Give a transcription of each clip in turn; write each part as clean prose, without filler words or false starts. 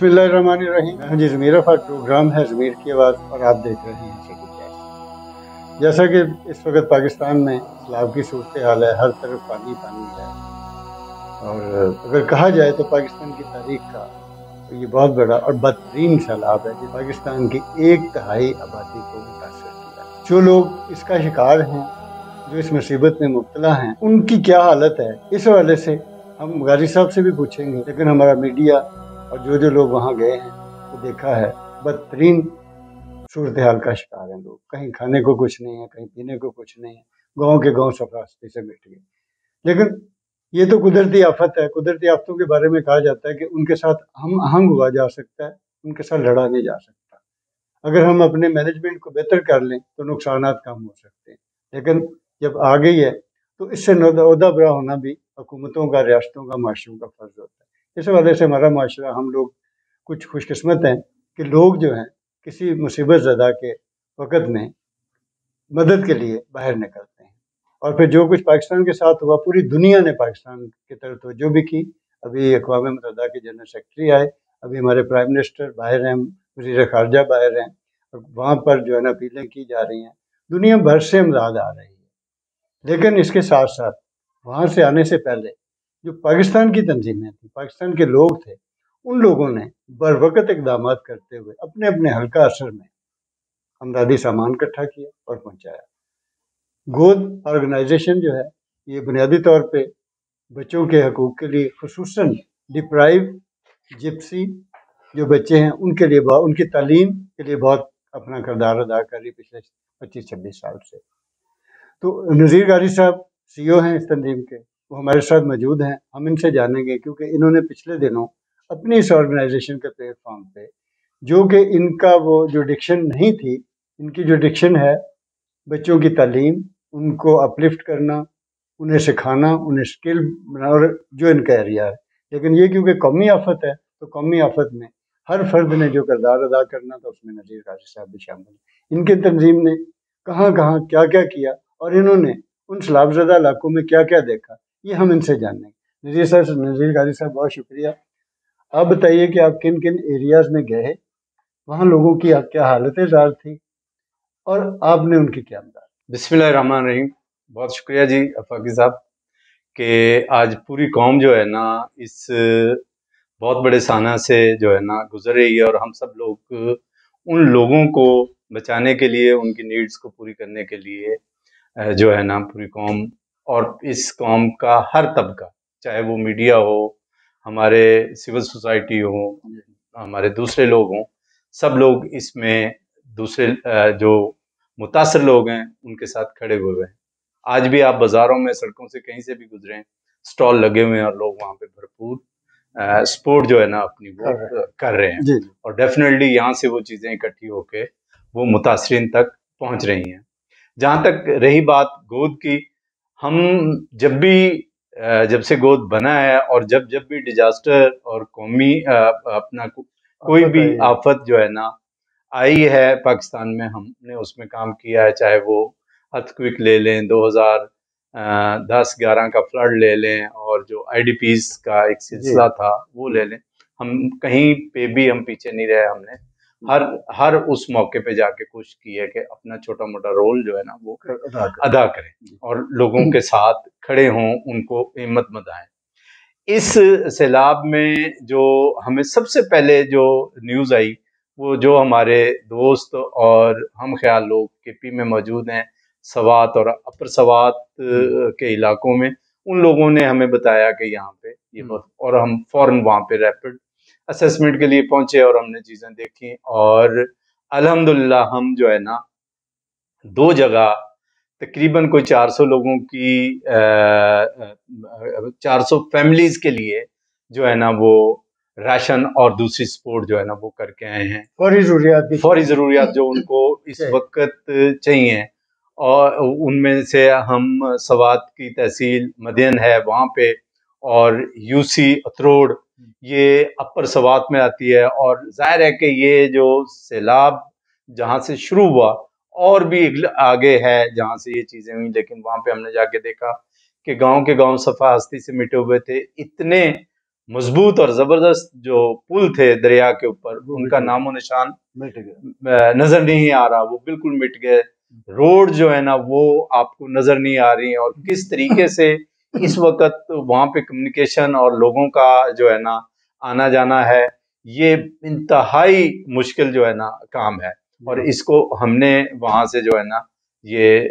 बिस्मिल्लाहिर्रहमानिर्रहीम। मैं हूं ज़मीर अफाक। प्रोग्राम है ज़मीर की आवाज़ और आप देख रहे हैं सिटी कैश। जैसा कि इस वक्त पाकिस्तान में सैलाब की सूरत हाल है, हर तरफ पानी पानी है। और अगर कहा जाए तो पाकिस्तान की तारीख का तो ये बहुत बड़ा और बदतरीन सैलाब है जो पाकिस्तान की 1/3 आबादी को मुतासर किया। जो लोग इसका शिकार हैं, जो इस मुसीबत में मुब्तला हैं, उनकी क्या हालत है, इस हवाले से हम गाजी साहब से भी पूछेंगे। लेकिन हमारा मीडिया और जो लोग वहाँ गए हैं वो देखा है, बदतरीन सूरत हाल का शिकार हैं लोग। कहीं खाने को कुछ नहीं है, कहीं पीने को कुछ नहीं है, गाँव के गाँव सफास्ती से मिट गए। लेकिन ये तो कुदरती आफत है। कुदरती आफतों के बारे में कहा जाता है कि उनके साथ हम आहंग हुआ जा सकता है, उनके साथ लड़ा नहीं जा सकता। अगर हम अपने मैनेजमेंट को बेहतर कर लें तो नुकसानात कम हो सकते हैं। लेकिन जब आ गई है तो इससे नौदा बरा होना भी हुकूमतों का, रियासतों का, माशरों का फ़र्ज होता है। इस वजह से हमारा माशरा, हम लोग कुछ खुशकिस्मत हैं कि लोग जो हैं किसी मुसीबत ज़दा के वक़्त में मदद के लिए बाहर निकलते हैं। और फिर जो कुछ पाकिस्तान के साथ हुआ, पूरी दुनिया ने पाकिस्तान की तरफ तवज्जो भी की। अभी अक़वाम मुत्तहिदा के जनरल सेक्रेटरी आए, अभी हमारे प्राइम मिनिस्टर बाहर हैं, वज़ीर ख़ारजा बाहर हैं, वहाँ पर जो है ना अपीलें की जा रही हैं। दुनिया भर से इमदाद आ रही है। लेकिन इसके साथ साथ वहाँ से आने से पहले जो पाकिस्तान की तंजीमें थी, पाकिस्तान के लोग थे, उन लोगों ने बरवक़्त इक़दाम करते हुए अपने अपने हल्का असर में अमदादी सामान इकट्ठा किया और पहुँचाया। गोद ऑर्गेनाइजेशन जो है ये बुनियादी तौर पे बच्चों के हकूक़ के लिए, खुसूसन डिप्राइव जिप्सी जो बच्चे हैं उनके लिए, उनकी तालीम के लिए बहुत अपना किरदार अदा कर रही पिछले 25-26 साल से। तो नज़ीर गाजी साहब CEO हैं इस तंजीम के, वो हमारे साथ मौजूद हैं। हम इनसे जानेंगे क्योंकि इन्होंने पिछले दिनों अपनी इस ऑर्गेनाइजेशन के प्लेटफॉर्म पे, जो कि इनका वो जो डिक्शन नहीं थी, इनकी जो डिक्शन है बच्चों की तालीम, उनको अपलिफ्ट करना, उन्हें सिखाना, उन्हें स्किल बनाना, और जो इनका एरिया है। लेकिन ये क्योंकि कौमी आफत है तो कौमी आफत में हर फर्द ने जो किरदार अदा करना था उसमें नज़ीर गाजी साहब भी शामिल हैं। इनकी तंजीम ने कहाँ कहाँ क्या क्या किया और इन्होंने उन सैलाबज़दा इलाकों में क्या क्या देखा, ये हम इनसे जानेंगे। नज़ीर गाजी साहब बहुत शुक्रिया। आप बताइए कि आप किन किन एरियाज़ में गए, वहाँ लोगों की क्या हालत ज़ार थी और आपने उनकी क्या मदद। बिस्मिल्लाहिर्रहमानिर्रहीम। बहुत शुक्रिया जी अफाकी साहब कि आज पूरी कौम जो है ना इस बहुत बड़े साना से जो है ना गुजर रही है, और हम सब लोग उन लोगों को बचाने के लिए, उनकी नीड्स को पूरी करने के लिए जो है ना पूरी कौम, और इस कौम का हर तबका, चाहे वो मीडिया हो, हमारे सिविल सोसाइटी हो, हमारे दूसरे लोग हों, सब लोग इसमें दूसरे जो मुतासर लोग हैं उनके साथ खड़े हुए हैं। आज भी आप बाज़ारों में, सड़कों से कहीं से भी गुजरें, स्टॉल लगे हुए हैं और लोग वहाँ पे भरपूर सपोर्ट जो है ना अपनी वो कर रहे हैं। और डेफिनेटली यहाँ से वो चीज़ें इकट्ठी होके वो मुतासरीन तक पहुँच रही हैं। जहाँ तक रही बात गोद की, हम जब से गोद बना है और जब भी डिजास्टर और कौमी अपना कोई भी आफत जो है ना आई है पाकिस्तान में, हमने उसमें काम किया है। चाहे वो अर्थक्वेक ले लें, 2010-11 का फ्लड ले लें, और जो IDPs का एक सिलसिला था वो ले लें, हम कहीं पे भी हम पीछे नहीं रहे। हमने हर उस मौके पे जाके कोशिश की है कि अपना छोटा मोटा रोल जो है ना वो अदा करें और लोगों के साथ खड़े हों, उनको हिम्मत बंधाएं। इस सैलाब में जो हमें सबसे पहले जो न्यूज़ आई, वो जो हमारे दोस्त और हम ख्याल लोग KP में मौजूद हैं, सवात और अपर सवात के इलाकों में, उन लोगों ने हमें बताया कि यहाँ पे ये बहुत, और हम फौरन वहाँ पे रैपिड असेसमेंट के लिए पहुंचे और हमने चीज़ें देखी। और अल्हम्दुलिल्लाह हम जो है ना 2 जगह तकरीबन कोई 400 लोगों की 400 फैमिलीज के लिए जो है ना वो राशन और दूसरी सपोर्ट जो है ना वो करके आए हैं। फौरी ज़रूरियात जो उनको इस वक्त चाहिए, और उनमें से हम सवात की तहसील मदीन है वहाँ पे, और UC अतरोड़ ये अपर सवात में आती है। और जाहिर है कि ये जो सैलाब जहाँ से शुरू हुआ और भी आगे है जहाँ से ये चीज़ें हुई, लेकिन वहाँ पे हमने जाके देखा कि गांव के गांव सफा हस्ती से मिटे हुए थे। इतने मजबूत और जबरदस्त जो पुल थे दरिया के ऊपर, उनका नामो निशान नजर नहीं आ रहा, वो बिल्कुल मिट गए। रोड जो है ना वो आपको नजर नहीं आ रही है, और किस तरीके से इस वक्त वहां पे कम्युनिकेशन और लोगों का जो है ना आना जाना है, ये इंतहाई मुश्किल जो है ना काम है। और इसको हमने वहां से जो है ना ये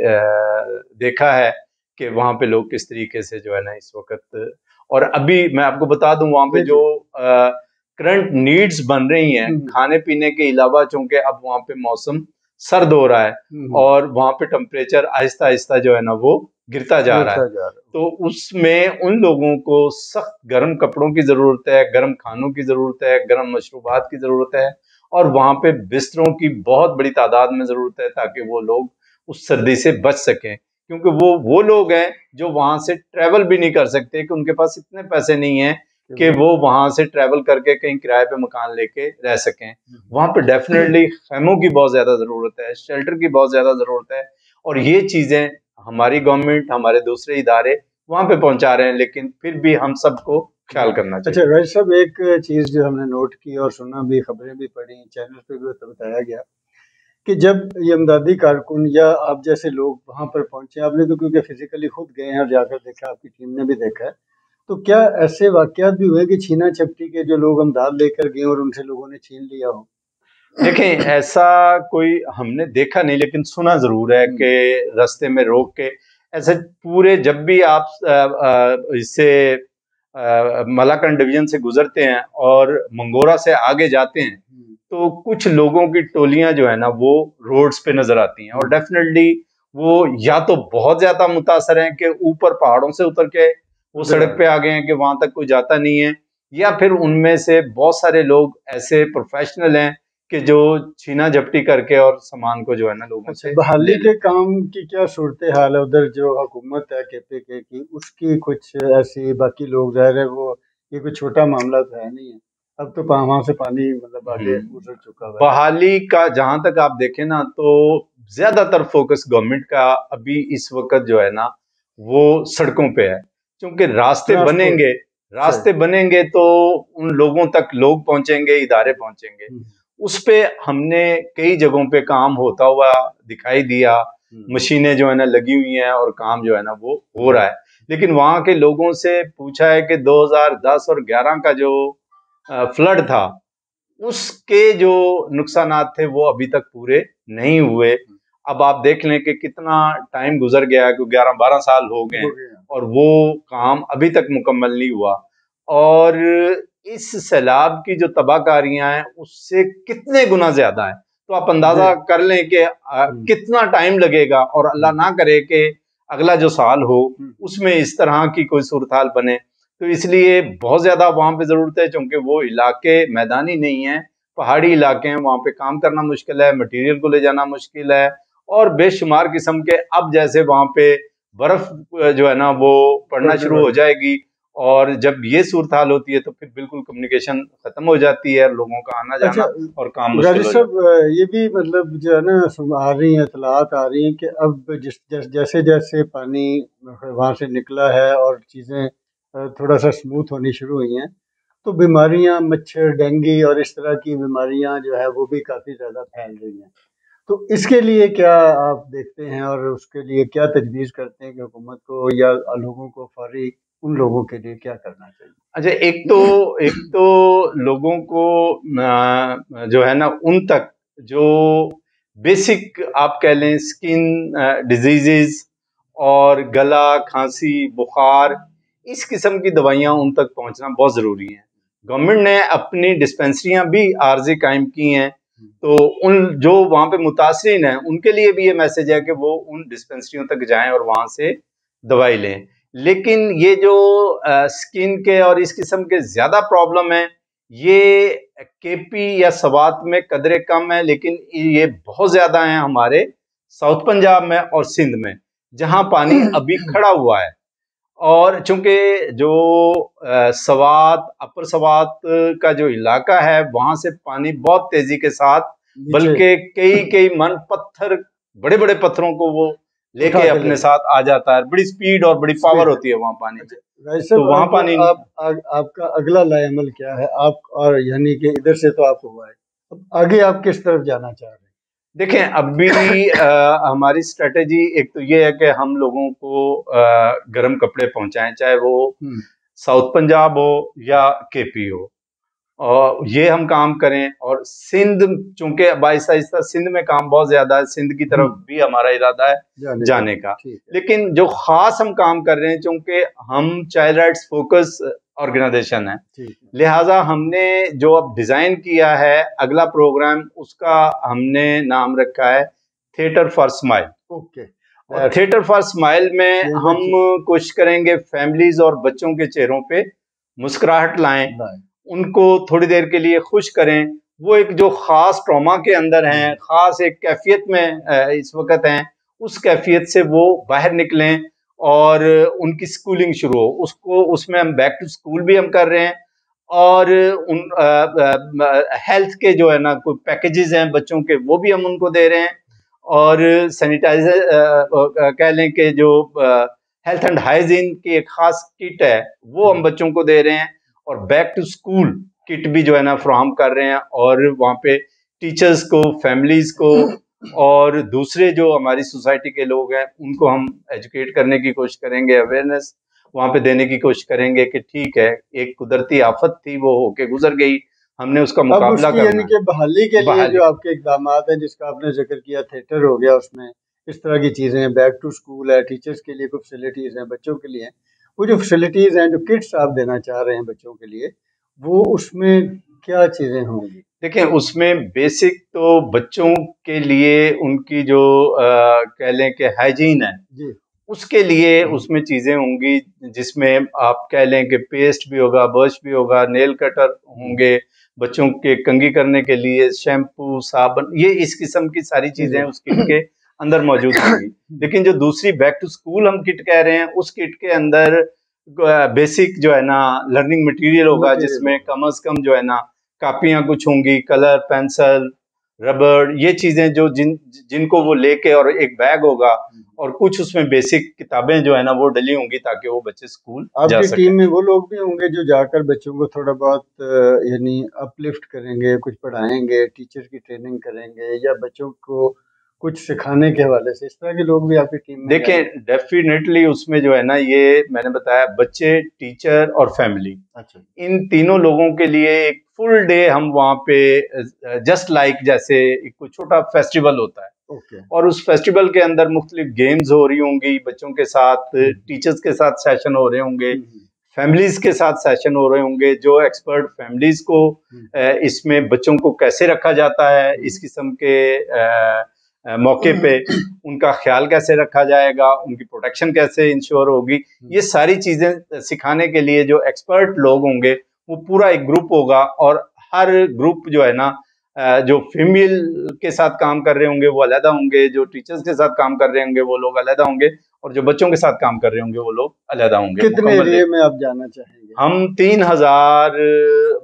देखा है कि वहां पे लोग किस तरीके से जो है ना इस वक्त, और अभी मैं आपको बता दूं वहां पे जो करंट नीड्स बन रही हैं खाने पीने के अलावा, चूंकि अब वहां पे मौसम सर्द हो रहा है और वहां पे टेम्परेचर आहिस्ता आहिस्ता जो है ना वो गिरता जा रहा है, तो उसमें उन लोगों को सख्त गर्म कपड़ों की जरूरत है, गर्म खानों की जरूरत है, गर्म मशरूबात की जरूरत है, और वहां पे बिस्तरों की बहुत बड़ी तादाद में जरूरत है, ताकि वो लोग उस सर्दी से बच सकें। क्योंकि वो लोग हैं जो वहां से ट्रेवल भी नहीं कर सकते, कि उनके पास इतने पैसे नहीं हैं कि वो वहां से ट्रेवल करके कहीं किराए पे मकान लेके रह सकें। वहां पे डेफिनेटली खैमों की बहुत ज्यादा जरूरत है, शेल्टर की बहुत ज्यादा जरूरत है, और ये चीजें हमारी गवर्नमेंट, हमारे दूसरे इदारे वहां पे पहुंचा रहे हैं, लेकिन फिर भी हम सबको ख्याल करना चाहिए। अच्छा राज साहब, एक चीज जो हमने नोट की और सुना भी, खबरें भी पढ़ी, चैनल पे भी बताया गया कि जब ये इमदादी कारकुन या आप जैसे लोग वहां पर पहुंचे, आपने तो क्योंकि फिजिकली खुद गए हैं और जाकर देखा, आपकी टीम ने भी देखा है, तो क्या ऐसे वाकयात भी हुए कि छीना झपटी के जो लोग इमदाद लेकर गए और उनसे लोगों ने छीन लिया हो? देखें, ऐसा कोई हमने देखा नहीं, लेकिन सुना जरूर है कि रास्ते में रोक के ऐसे पूरे, जब भी आप इससे मलाकंड डिवीजन से गुजरते हैं और मंगोरा से आगे जाते हैं, तो कुछ लोगों की टोलियां जो है ना वो रोड्स पे नजर आती हैं, और डेफिनेटली वो या तो बहुत ज्यादा मुतासर हैं कि ऊपर पहाड़ों से उतर के वो सड़क पे आ गए हैं कि वहां तक कोई जाता नहीं है, या फिर उनमें से बहुत सारे लोग ऐसे प्रोफेशनल हैं कि जो छीना झपटी करके और सामान को जो है ना लोगों से बहाली के काम की क्या सूरत हाल है उधर? जो हुकूमत है KPK की, उसकी कुछ ऐसी, बाकी लोग जाहिर है वो, ये कोई छोटा मामला तो है नहीं है, अब तो वहां से पानी मतलब आगे गुजर चुका है। बहाली का जहां तक आप देखें ना, तो ज्यादातर फोकस गवर्नमेंट का अभी इस वक्त जो है ना वो सड़कों पे है, क्योंकि रास्ते बनेंगे तो उन लोगों तक लोग पहुंचेंगे, इदारे पहुंचेंगे। उस पे हमने कई जगहों पे काम होता हुआ दिखाई दिया, मशीनें जो है ना लगी हुई हैं और काम जो है ना वो हो रहा है, लेकिन वहां के लोगों से पूछा है कि 2010 और 11 का जो फ्लड था, उसके जो नुकसानात थे वो अभी तक पूरे नहीं हुए। अब आप देख लें कि कितना टाइम गुजर गया, 11-12 साल हो गए और वो काम अभी तक मुकम्मल नहीं हुआ, और इस सैलाब की जो तबाहकारियां हैं उससे कितने गुना ज्यादा है, तो आप अंदाजा कर लें कि कितना टाइम लगेगा, और अल्लाह ना करे कि अगला जो साल हो उसमें इस तरह की कोई सूरत हाल बने। तो इसलिए बहुत ज्यादा वहां पे जरूरत है, क्योंकि वो इलाके मैदानी नहीं है, पहाड़ी इलाके हैं, वहां पे काम करना मुश्किल है, मटेरियल को ले जाना मुश्किल है, और बेशुमार किस्म के, अब जैसे वहां पे बर्फ जो है ना वो पड़ना शुरू हो जाएगी, और जब ये सूरत हाल होती है तो फिर बिल्कुल कम्युनिकेशन खत्म हो जाती है, लोगों का आना जाना और काम मुश्किल हो जाता है। ये भी मतलब जो है ना आ रही है, इतलात आ रही हैं कि अब जैसे जैसे पानी वहां से निकला है और चीजें थोड़ा सा स्मूथ होनी शुरू हुई हैं, तो बीमारियां, मच्छर, डेंगू और इस तरह की बीमारियां जो है वो भी काफी ज्यादा फैल रही हैं। तो इसके लिए क्या आप देखते हैं और उसके लिए क्या तजवीज़ करते हैं कि हुकूमत को या लोगों को फौरी, उन लोगों के लिए क्या करना चाहिए? अच्छा, एक तो लोगों को जो है ना उन तक जो बेसिक आप कह लें स्किन डिजीजेस और गला, खांसी, बुखार, इस किस्म की दवाइयां उन तक पहुंचना बहुत जरूरी है। गवर्नमेंट ने अपनी डिस्पेंसरियां भी आर्जी कायम की हैं, तो उन जो वहां पे मुतासरीन हैं उनके लिए भी ये मैसेज है कि वो उन डिस्पेंसरियों तक जाएं और वहां से दवाई लें। लेकिन ये जो स्किन के और इस किस्म के ज्यादा प्रॉब्लम है, ये KP या सवात में कदरे कम है, लेकिन ये बहुत ज्यादा है हमारे साउथ पंजाब में और सिंध में, जहां पानी अभी खड़ा हुआ है। और चूंकि जो सवात, अपर सवात का जो इलाका है, वहां से पानी बहुत तेजी के साथ, बल्कि कई मन पत्थर, बड़े बड़े पत्थरों को वो लेके उठा के अपने ले साथ आ जाता है। बड़ी स्पीड और बड़ी पावर स्पीड है। होती है वहाँ पानी में। वैसे तो वहाँ अब पानी आपका अगला लाएमल क्या है? आप और यानी कि इधर से तो आप हुआ है, अब आगे आप किस तरफ जाना चाह रहे हैं? देखें, अभी हमारी स्ट्रेटेजी एक तो ये है कि हम लोगों को गर्म कपड़े पहुंचाएं, चाहे वो साउथ पंजाब हो या केपी हो, और ये हम काम करें। और सिंध, चूंकि बाईस आहिस्ता सिंध में काम बहुत ज्यादा है, सिंध की तरफ भी हमारा इरादा है जाने का। लेकिन जो खास हम काम कर रहे हैं, चूंकि हम चाइल्ड राइट्स फोकस ऑर्गेनाइजेशन है, लिहाजा हमने जो अब डिजाइन किया है अगला प्रोग्राम, उसका हमने नाम रखा है थिएटर फॉर स्माइल। और थिएटर फॉर स्माइल में हम कोशिश करेंगे फैमिलीज और बच्चों के चेहरों पे मुस्कुराहट लाएं, उनको थोड़ी देर के लिए खुश करें। वो एक जो खास ट्रॉमा के अंदर हैं, खास एक कैफियत में इस वक्त हैं, उस कैफियत से वो बाहर निकलें और उनकी स्कूलिंग शुरू हो। उसको उसमें हम बैक टू स्कूल भी हम कर रहे हैं, और उन हेल्थ के जो है ना कोई पैकेजेस हैं बच्चों के, वो भी हम उनको दे रहे हैं। और सैनिटाइजर कह लें कि जो हेल्थ एंड हाइजीन की एक खास किट है, वो हम बच्चों को दे रहे हैं। और बैक टू स्कूल किट भी जो है ना फ्राहम कर रहे हैं, और वहाँ पे टीचर्स को, फैमिलीज को और दूसरे जो हमारी सोसाइटी के लोग हैं उनको हम एजुकेट करने की कोशिश करेंगे, अवेयरनेस वहाँ पे देने की कोशिश करेंगे कि ठीक है, एक कुदरती आफत थी, वो होके गुजर गई, हमने उसका मुकाबला करना है। यानी कि बहाली के लिए जो आपके इकदाम हैं, जिसका आपने जिक्र किया, थिएटर हो गया, उसमें इस तरह की चीज़ें हैं, बैक टू स्कूल है, टीचर्स के लिए कुछ फैसिलिटीज़ हैं, बच्चों के लिए वो जो फैसिलिटीज़ हैं, जो किट्स आप देना चाह रहे हैं बच्चों के लिए, वो उसमें क्या चीज़ें होंगी? देखिए, उसमें बेसिक तो बच्चों के लिए उनकी जो कह लें कि हाइजीन है जी, उसके लिए उसमें चीज़ें होंगी, जिसमें आप कह लें कि पेस्ट भी होगा, ब्रश भी होगा, नेल कटर होंगे, बच्चों के कंघी करने के लिए शैम्पू, साबुन, ये इस किस्म की सारी चीज़ें उस किट के अंदर मौजूद होंगी। लेकिन जो दूसरी बैक टू स्कूल हम किट कह रहे हैं, उस किट के अंदर बेसिक जो है ना लर्निंग मटेरियल होगा, जिसमें कम से कम जो है ना कापियाँ कुछ होंगी, कलर पेंसिल, रबड़, ये चीज़ें जो जिनको वो लेके, और एक बैग होगा, और कुछ उसमें बेसिक किताबें जो है ना वो डली होंगी, ताकि वो बच्चे स्कूल जा सकें। टीम में वो लोग भी होंगे जो जाकर बच्चों को थोड़ा बहुत यानी अपलिफ्ट करेंगे, कुछ पढ़ाएंगे, टीचर की ट्रेनिंग करेंगे, या बच्चों को कुछ सिखाने के हवाले से, इस तरह के लोग भी आपकी टीम में? देखें, डेफिनेटली उसमें जो है ना, ये मैंने बताया, बच्चे, टीचर और फैमिली, अच्छा, इन तीनों लोगों के लिए एक फुल डे हम वहाँ पे जस्ट लाइक जैसे एक कोई छोटा फेस्टिवल होता है। और उस फेस्टिवल के अंदर मुख्तलिफ गेम्स हो रही होंगी बच्चों के साथ, टीचर्स के साथ सेशन हो रहे होंगे, फैमिलीज के साथ सेशन हो रहे होंगे, जो एक्सपर्ट फैमिलीज को इसमें बच्चों को कैसे रखा जाता है, इस किस्म के मौके पे उनका ख्याल कैसे रखा जाएगा, उनकी प्रोटेक्शन कैसे इंश्योर होगी, ये सारी चीजें सिखाने के लिए जो एक्सपर्ट लोग होंगे, वो पूरा एक ग्रुप होगा। और हर ग्रुप जो है ना, जो फीमेल के साथ काम कर रहे होंगे वो अलग होंगे, जो टीचर्स के साथ काम कर रहे होंगे वो लोग अलग होंगे, और जो बच्चों के साथ काम कर रहे होंगे वो लोग अलग होंगे। कितने एरिया में आप जाना चाहेंगे? हम 3000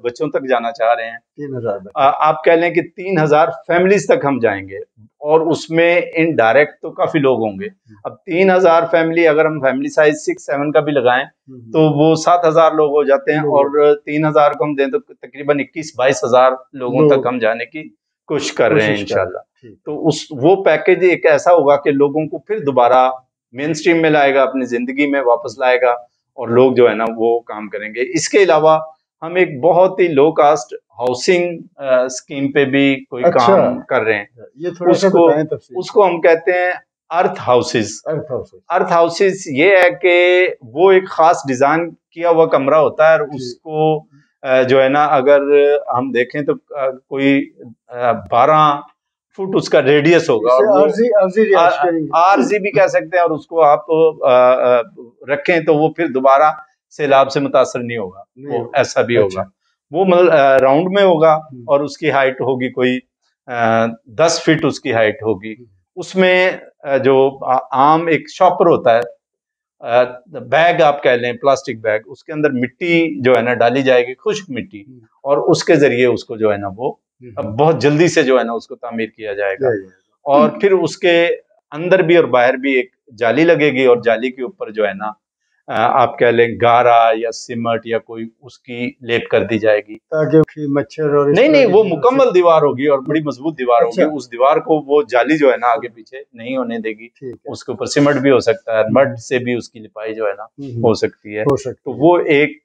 बच्चों तक जाना चाह रहे हैं। 3000 आप कह लें कि 3000 फैमिलीज तक हम जाएंगे, और उसमें इनडायरेक्ट तो काफी लोग होंगे। अब 3000 फैमिली, अगर हम फैमिली साइज 6-7 का भी लगाएं तो वो 7000 लोग हो जाते हैं, और 3000 को हम दें तो तकरीबन 21-22 हजार लोगों तक हम जाने की कोशिश कर रहे हैं इंशाल्लाह। तो वो पैकेज एक ऐसा होगा कि लोगों को फिर दोबारा मेन स्ट्रीम में लाएगा, अपनी जिंदगी में वापस लाएगा, और लोग जो है ना वो काम करेंगे। इसके अलावा हम एक बहुत ही लो कास्ट हाउसिंग स्कीम पे भी कोई काम कर रहे हैं। ये थोड़ा सा बताएं तफसील। उसको हम कहते हैं अर्थ हाउसेस। अर्थ हाउसेस ये है कि वो एक खास डिजाइन किया हुआ कमरा होता है, और उसको जो है ना, अगर हम देखें तो कोई 12 फुट उसका रेडियस होगा, और आरजी भी कह सकते हैं, और उसको आप रखें तो वो फिर दोबारा सैलाब से मुतासर नहीं होगा, वो ऐसा भी होगा। वो मतलब राउंड में होगा, और उसकी हाइट होगी कोई 10 फीट उसकी हाइट होगी। उसमें जो आम एक शॉपर होता है, बैग आप कह लें, प्लास्टिक बैग, उसके अंदर मिट्टी जो है ना डाली जाएगी, खुश्क मिट्टी, और उसके जरिए उसको जो है ना वो बहुत जल्दी से जो है ना उसको तामीर किया जाएगा। और फिर उसके अंदर भी और बाहर भी एक जाली लगेगी और जाली के ऊपर जो है ना आप कह लें गारा या सिमट या कोई उसकी लेप कर दी जाएगी, ताकि मच्छर और नहीं नहीं वो मुकम्मल दीवार होगी और बड़ी मजबूत दीवार होगी। अच्छा। उस दीवार को वो जाली जो है ना आगे पीछे नहीं होने देगी। उसके ऊपर सिमट भी हो सकता है, मड से भी उसकी लिपाई जो है ना हो सकती है। तो वो एक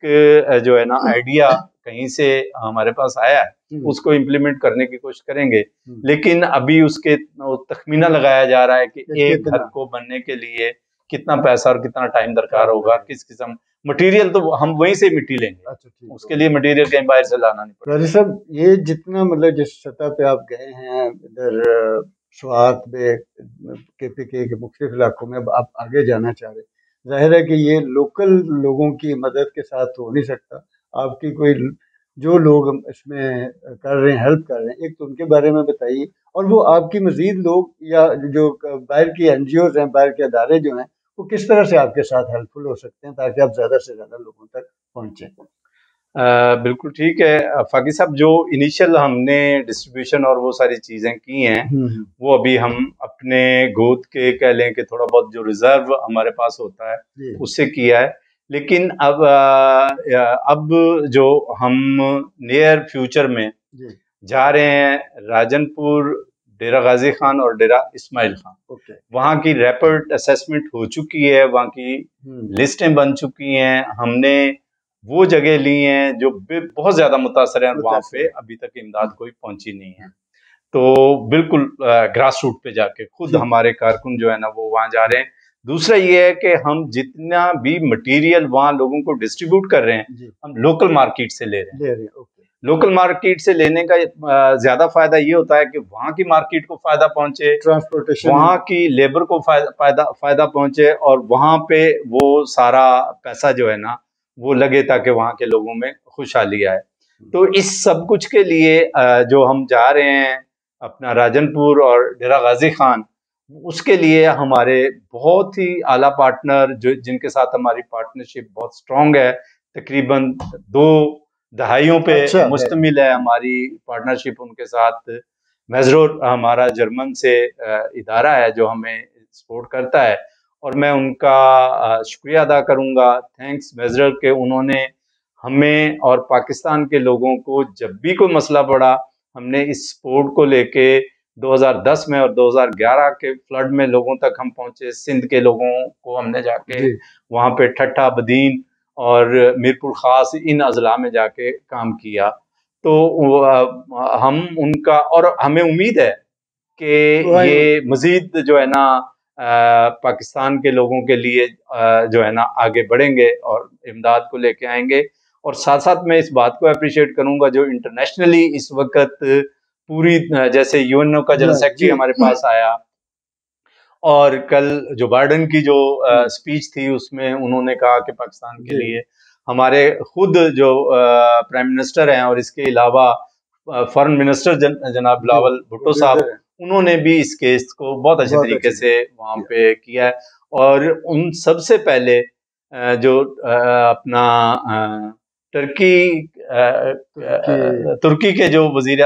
जो है ना आइडिया कहीं से हमारे पास आया है, उसको इम्प्लीमेंट करने की कोशिश करेंगे। लेकिन अभी उसके तखमीना लगाया जा रहा है कि एक घर को बनने के लिए कितना पैसा और कितना टाइम दरकार होगा, किस किस्म मटेरियल, तो हम वहीं से मिट्टी लेंगे। अच्छा, उसके लिए मटेरियल कहीं बाहर से लाना नहीं पड़ेगा। राजी साहब, ये जितना मतलब जिस सतह पे आप गए हैं इधर स्वात में KPK के मुख्तलिफ इलाकों में, अब आप आगे जाना चाह रहे, जाहिर है कि ये लोकल लोगों की मदद के साथ तो हो नहीं सकता। आपकी कोई जो लोग इसमें कर रहे हैं, हेल्प कर रहे हैं, एक तो उनके बारे में बताइए, और वो आपकी मजीद लोग या जो बाहर की NGOs हैं, बाहर के अदारे जो हैं, वो किस तरह से आपके साथ हेल्पफुल हो सकते हैं ताकि आप ज़्यादा से ज़्यादा लोगों तक पहुँचें। बिल्कुल ठीक है फाकी साहब, जो इनिशियल हमने डिस्ट्रीब्यूशन और वो सारी चीज़ें की हैं, वो अभी हम अपने गोद के कह लें कि थोड़ा बहुत जो रिजर्व हमारे पास होता है उससे किया है। लेकिन अब जो हम नियर फ्यूचर में जा रहे हैं राजनपुर, डेरा गाजी खान और डेरा इस्माइल खान, वहाँ की रैपिड असेसमेंट हो चुकी है, वहाँ की लिस्टें बन चुकी हैं, हमने वो जगह ली हैं जो बहुत ज्यादा मुतासर हैं, वहां पे अभी तक इमदाद कोई पहुंची नहीं है। तो बिल्कुल ग्रास रूट पे जाके खुद हमारे कारकुन जो है ना वो वहां जा रहे हैं। दूसरा ये है कि हम जितना भी मटेरियल वहां लोगों को डिस्ट्रीब्यूट कर रहे हैं, हम लोकल मार्केट से ले रहे हैं। लोकल मार्केट से लेने का ज्यादा फायदा ये होता है कि वहां की मार्केट को फायदा पहुंचे, ट्रांसपोर्टेशन, वहां की लेबर को फायदा पहुंचे, और वहां पे वो सारा पैसा जो है ना वो लगे ताकि वहां के लोगों में खुशहाली आए। तो इस सब कुछ के लिए जो हम जा रहे हैं अपना राजनपुर और डेरा गाजी खान, उसके लिए हमारे बहुत ही आला पार्टनर जो जिनके साथ हमारी पार्टनरशिप बहुत स्ट्रांग है, तकरीबन 2 दहाइयों पे मुश्तमिल है हमारी पार्टनरशिप उनके साथ। मेजरोर हमारा जर्मन से इदारा है जो हमें सपोर्ट करता है, और मैं उनका शुक्रिया अदा करूंगा, थैंक्स मेजर, के उन्होंने हमें और पाकिस्तान के लोगों को जब भी कोई मसला पड़ा, हमने इस सपोर्ट को लेके 2010 में और 2011 के फ्लड में लोगों तक हम पहुंचे। सिंध के लोगों को हमने जाके वहाँ पे ठट्ठा, बदीन और मीरपुर खास इन अजला में जाके काम किया। तो हम उनका, और हमें उम्मीद है कि ये मजीद जो है ना पाकिस्तान के लोगों के लिए जो है ना आगे बढ़ेंगे और इमदाद को लेके आएंगे। और साथ साथ मैं इस बात को अप्रिशिएट करूंगा जो इंटरनेशनली इस वक्त पूरी, जैसे यूएनओ का जनरल सेक्रेटरी हमारे पास आया, और कल जो बाइडेन की जो स्पीच थी उसमें उन्होंने कहा कि पाकिस्तान के लिए, हमारे खुद जो प्राइम मिनिस्टर हैं और इसके अलावा फॉरेन मिनिस्टर जनाब बिलावल भुट्टो साहब, उन्होंने भी इस केस को बहुत अच्छे तरीके से वहाँ पे किया है। और उन सबसे पहले जो अपना तुर्की के जो वजीर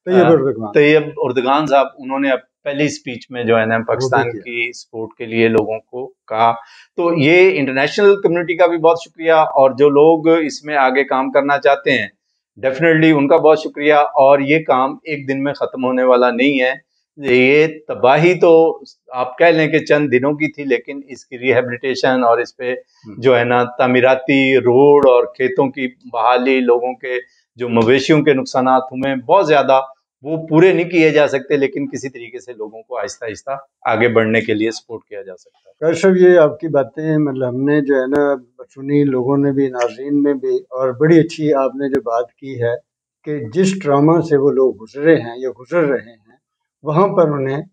तैयब उर्दगान साहब, उन्होंने पहली स्पीच में जो है ना पाकिस्तान की सपोर्ट के लिए लोगों को कहा। तो ये इंटरनेशनल कम्युनिटी का भी बहुत शुक्रिया, और जो लोग इसमें आगे काम करना चाहते हैं डेफिनेटली उनका बहुत शुक्रिया। और ये काम एक दिन में ख़त्म होने वाला नहीं है। ये तबाही तो आप कह लें कि चंद दिनों की थी, लेकिन इसकी रिहेबिलिटेशन और इस पे जो है ना तामीराती रोड और खेतों की बहाली, लोगों के जो मवेशियों के नुकसानात हुए बहुत ज़्यादा, वो पूरे नहीं किए जा सकते, लेकिन किसी तरीके से लोगों को आहिस्ता आहिस्ता आगे बढ़ने के लिए सपोर्ट किया जा सकता है। खैर साहब, ये आपकी बातें मतलब हमने जो है ना सुनी, लोगों ने भी, नाज़रीन में भी, और बड़ी अच्छी आपने जो बात की है कि जिस ट्रामा से वो लोग गुजरे हैं या गुजर रहे हैं, वहाँ पर उन्हें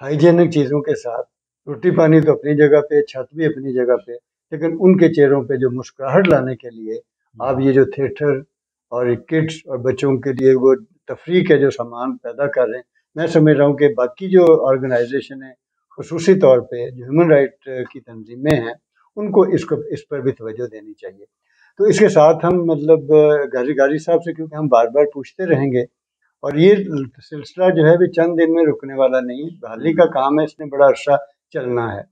हाइजेनिक चीज़ों के साथ, रोटी पानी तो अपनी जगह पे, छत भी अपनी जगह पे, लेकिन उनके चेहरों पे जो मुस्कुराहट लाने के लिए आप ये जो थिएटर और किड्स और बच्चों के लिए वो तफरीह के जो सामान पैदा कर रहे हैं, मैं समझ रहा हूँ कि बाकी जो ऑर्गेनाइजेशन है, खुसूसी तौर पे जो ह्यूमन राइट की तंजीमें हैं, उनको इस पर भी तवज्जो देनी चाहिए। तो इसके साथ हम मतलब गाजी साहब से, क्योंकि हम बार बार पूछते रहेंगे, और ये सिलसिला जो है भी चंद दिन में रुकने वाला नहीं, बहाली का काम है, इसने बड़ा अरसा चलना है,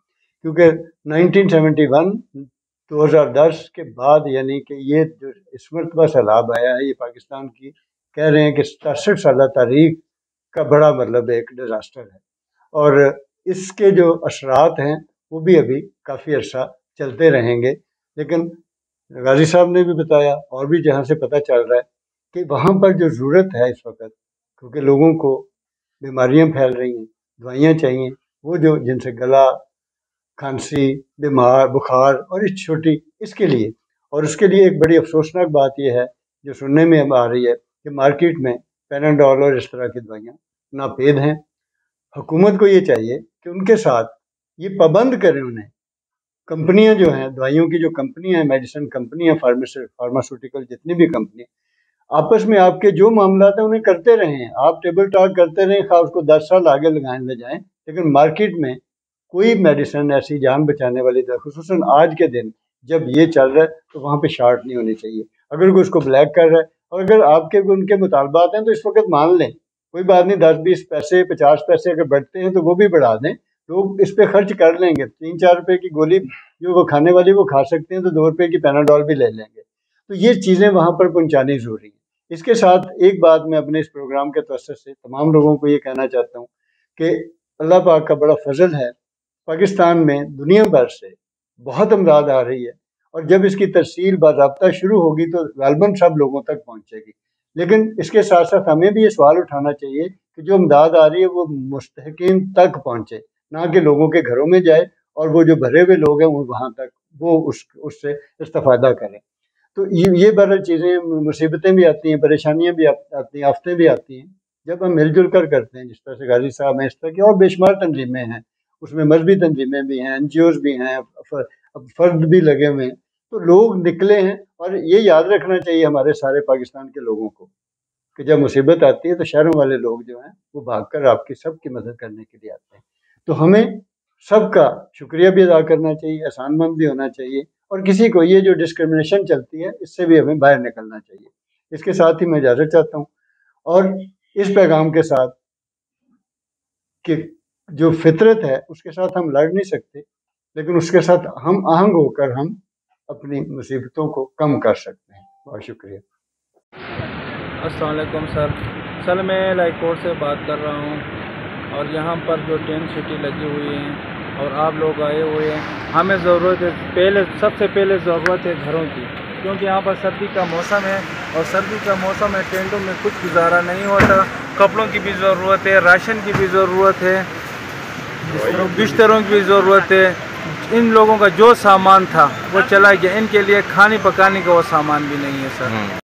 क्योंकि 1971 2010 के बाद, यानी कि ये जो इस मरतबा सैलाब आया है, ये पाकिस्तान की कह रहे हैं कि 67 साल तारीख का बड़ा मतलब एक डिज़ास्टर है, और इसके जो असरात हैं वो भी अभी काफ़ी अर्सा चलते रहेंगे। लेकिन गाजी साहब ने भी बताया, और भी जहाँ से पता चल रहा है कि वहाँ पर जो ज़रूरत है इस वक्त, क्योंकि लोगों को बीमारियाँ फैल रही हैं, दवाइयाँ चाहिए, वो जो जिनसे गला, खांसी, बीमार, बुखार और इस छोटी इसके लिए, और उसके लिए एक बड़ी अफसोसनाक बात यह है जो सुनने में अब आ रही है कि मार्केट में पैनाडोल और इस तरह की दवाइयाँ नापेद हैं। हुकूमत को ये चाहिए कि उनके साथ ये पाबंद करें उन्हें, कंपनियां जो हैं, दवाइयों की जो कंपनियां हैं, मेडिसिन कंपनियां, फार्मास्यूटिकल जितनी भी कंपनी, आपस में आपके जो मामला है उन्हें करते रहें, आप टेबल टॉक करते रहें, खा उसको 10 साल आगे लगाए ले जाएं, लेकिन मार्केट में कोई मेडिसिन ऐसी जान बचाने वाली दवा, खुसूसन आज के दिन जब ये चल रहा है, तो वहाँ पे शार्ट नहीं होनी चाहिए। अगर कोई उसको ब्लैक कर रहा है, और अगर आपके उनके मुतालबात हैं तो इस वक्त मान लें, कोई बात नहीं, 10-20 पैसे 50 पैसे अगर बढ़ते हैं तो वो भी बढ़ा दें, लोग इस पे खर्च कर लेंगे। 3-4 रुपए की गोली जो वो खाने वाली वो खा सकते हैं, तो 2 रुपए की पैनाडोल भी ले लेंगे। तो ये चीज़ें वहाँ पर पहुँचानी ज़रूरी है। इसके साथ एक बात मैं अपने इस प्रोग्राम के तवज्जुह से तमाम लोगों को ये कहना चाहता हूँ कि अल्लाह पाक का बड़ा फजल है, पाकिस्तान में दुनिया भर से बहुत अमदाद आ रही है, और जब इसकी तरसील बाज़ाब्ता शुरू होगी तो गालबन सब लोगों तक पहुँचेगी। लेकिन इसके साथ साथ हमें भी ये सवाल उठाना चाहिए कि जो अमदाद आ रही है वो मुस्तहिकीन तक पहुँचे, ना कि लोगों के घरों में जाए, और वो जो भरे हुए लोग हैं वो वहाँ तक वो उससे इस्तेफादा करें। तो ये बहरहाल चीज़ें, मुसीबतें भी आती हैं, परेशानियाँ भी आती हैं, आफतें भी आती हैं, जब हम मिलजुल कर करते हैं, जिस तरह से गाजी साहब हैं, इस तरह की और बेशुमार तंजीमें हैं, उसमें मजहबी तंजीमें भी हैं, NGOs भी हैं, फर्द भी लगे हुए हैं, तो लोग निकले हैं। और ये याद रखना चाहिए हमारे सारे पाकिस्तान के लोगों को कि जब मुसीबत आती है तो शहरों वाले लोग जो हैं वो भागकर आपकी सबकी मदद करने के लिए आते हैं। तो हमें सबका शुक्रिया भी अदा करना चाहिए, एहसानमंद भी होना चाहिए, और किसी को ये जो डिस्क्रिमिनेशन चलती है इससे भी हमें बाहर निकलना चाहिए। इसके साथ ही मैं इजाज़त चाहता हूँ, और इस पैगाम के साथ कि जो फितरत है उसके साथ हम लड़ नहीं सकते, लेकिन उसके साथ हम आहंग होकर हम अपनी मुसीबतों को कम कर सकते हैं। बहुत शुक्रिया। अस्सलाम वालेकुम सर, मैं लाइकोट से बात कर रहा हूँ, और यहाँ पर जो टेंट सिटी लगी हुई है और आप लोग आए हुए हैं, हमें ज़रूरत है, सबसे पहले ज़रूरत है घरों की, क्योंकि यहाँ पर सर्दी का मौसम है, और सर्दी का मौसम है, टेंटों में कुछ गुजारा नहीं होता, कपड़ों की भी ज़रूरत है, राशन की भी ज़रूरत है, बिस्तरों की भी ज़रूरत है। इन लोगों का जो सामान था वो चला गया, इनके लिए खाने पकाने का वो सामान भी नहीं है सर।